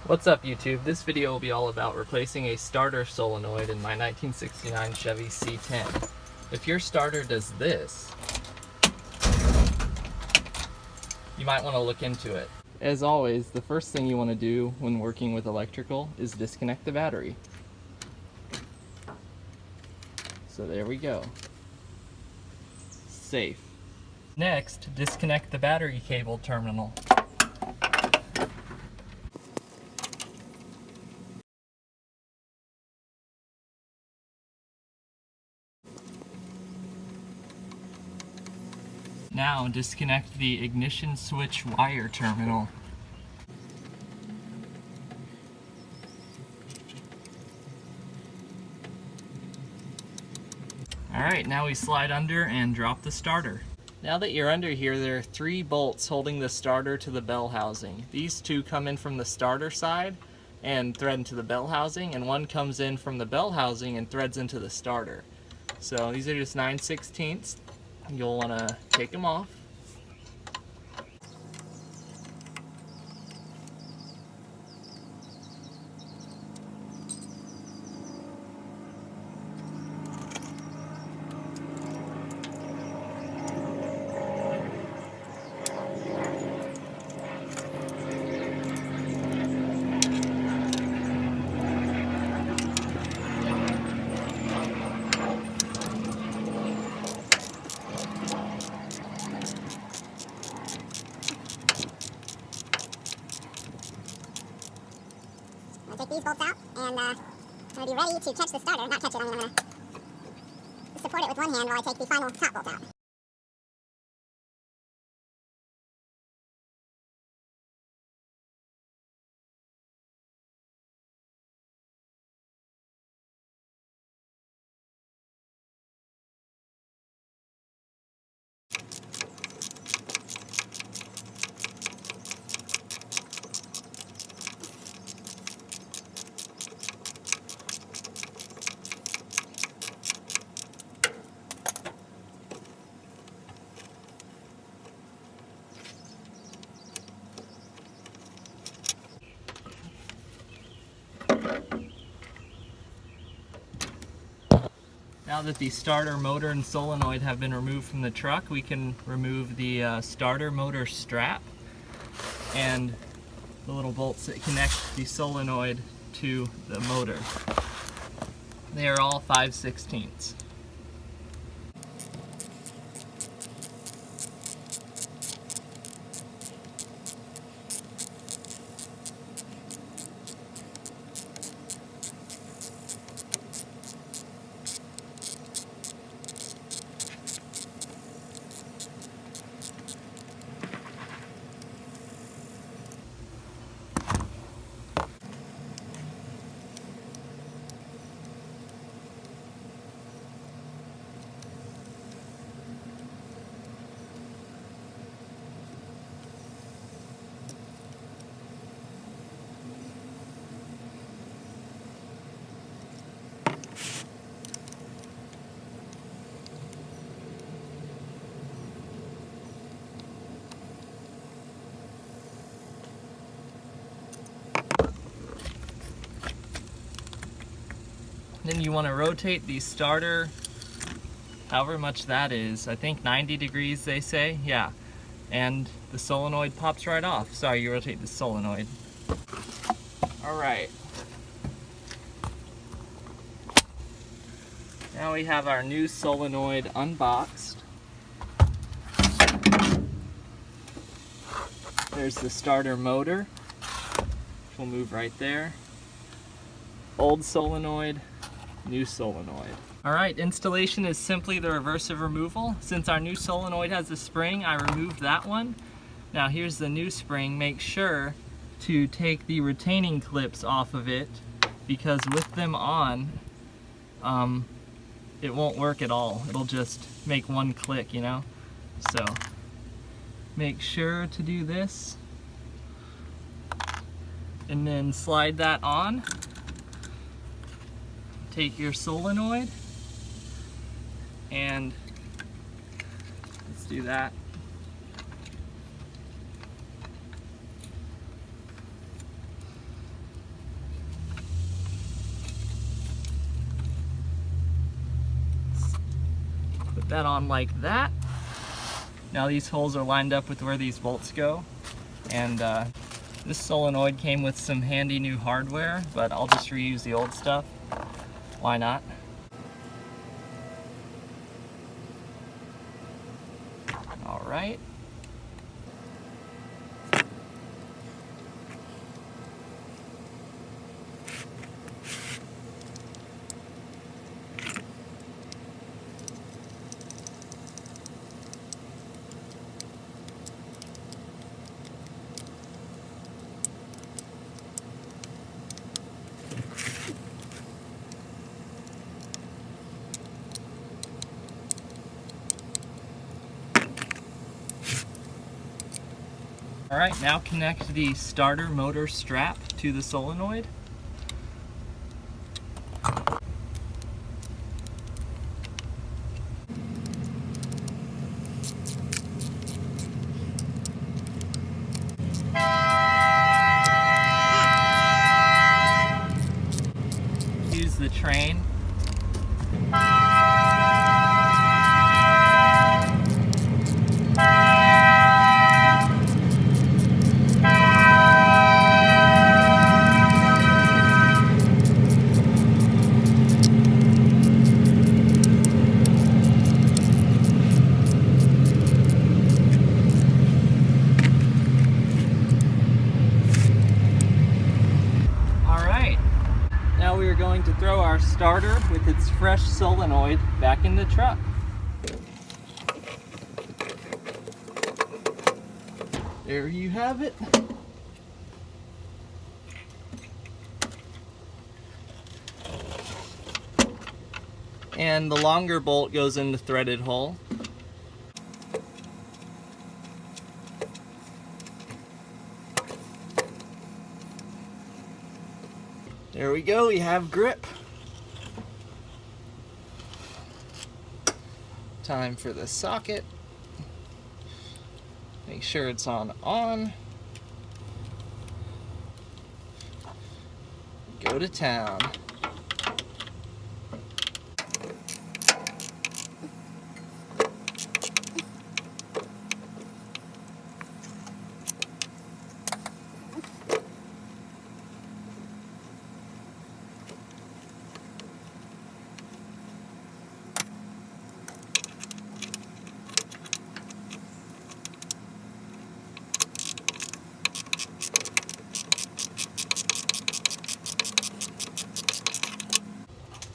What's up YouTube? This video will be all about replacing a starter solenoid in my 1969 Chevy C10. If your starter does this, you might want to look into it. As always, the first thing you want to do when working with electrical is disconnect the battery. So there we go. Safe. Next, disconnect the battery cable terminal. Now disconnect the ignition switch wire terminal. Alright, now we slide under and drop the starter. Now that you're under here, there are 3 bolts holding the starter to the bell housing. These 2 come in from the starter side and thread into the bell housing, and 1 comes in from the bell housing and threads into the starter. So these are just 9/16. You'll want to take them off. I'm going to take these bolts out, and I'm going to be ready to catch the starter. Not catch it, I'm going to support it with one hand while I take the final top bolt out. Now that the starter motor and solenoid have been removed from the truck, we can remove the starter motor strap and the little bolts that connect the solenoid to the motor. They are all 5/16. Then you want to rotate the starter however much that is. I think 90 degrees they say, yeah. And the solenoid pops right off. Sorry, you rotate the solenoid. Alright. Now we have our new solenoid unboxed. There's the starter motor, which will move right there. Old solenoid, new solenoid. Alright, installation is simply the reversive removal. Since our new solenoid has a spring, I removed that one. Now here's the new spring. Make sure to take the retaining clips off of it, because with them on, it won't work at all. It'll just make one click, you know? So, make sure to do this. And then slide that on. Take your solenoid and let's do that. that on like that. Now these holes are lined up with where these bolts go, and this solenoid came with some handy new hardware, but I'll just reuse the old stuff. Why not? All right. All right, now connect the starter motor strap to the solenoid. Use the train. Now we are going to throw our starter with its fresh solenoid back in the truck. There you have it. And the longer bolt goes in the threaded hole. There we go, we have grip. Time for the socket. Make sure it's on. Go to town.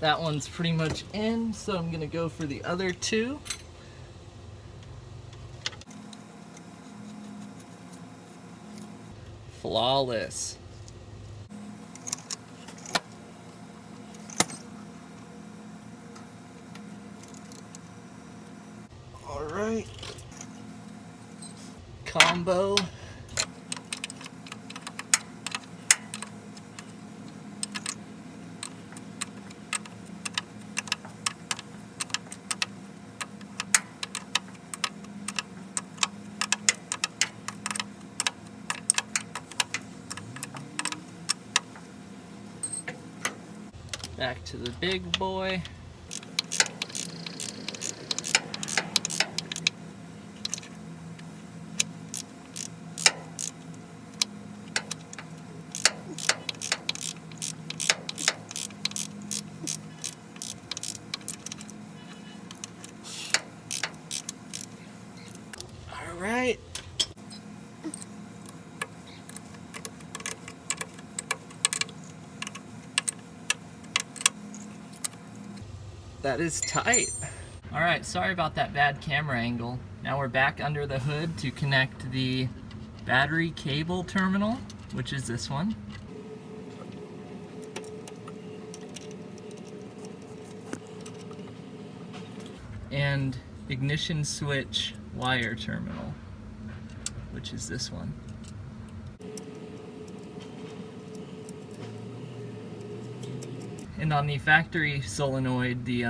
That one's pretty much in, so I'm gonna go for the other two. Flawless. All right. Combo. Back to the big boy. All right. That is tight. All right, sorry about that bad camera angle. Now we're back under the hood to connect the battery cable terminal, which is this one. And ignition switch wire terminal, which is this one. And on the factory solenoid, the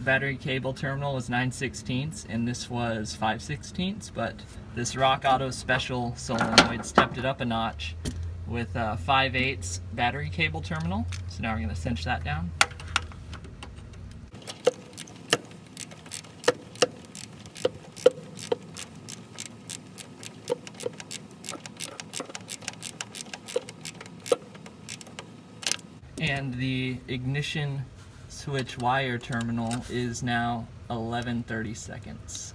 battery cable terminal was 9/16, and this was 5/16, but this Rock Auto Special solenoid stepped it up a notch with a 5/8 battery cable terminal. So now we're going to cinch that down. And the ignition switch wire terminal is now 11:30 seconds.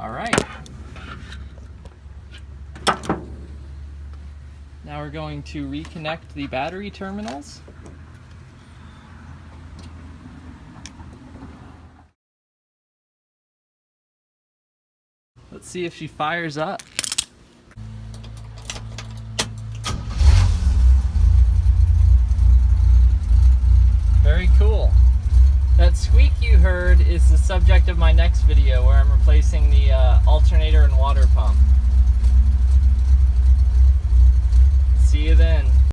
All right. Now we're going to reconnect the battery terminals. Let's see if she fires up. Very cool. That squeak you heard is the subject of my next video where I'm replacing the alternator and water pump.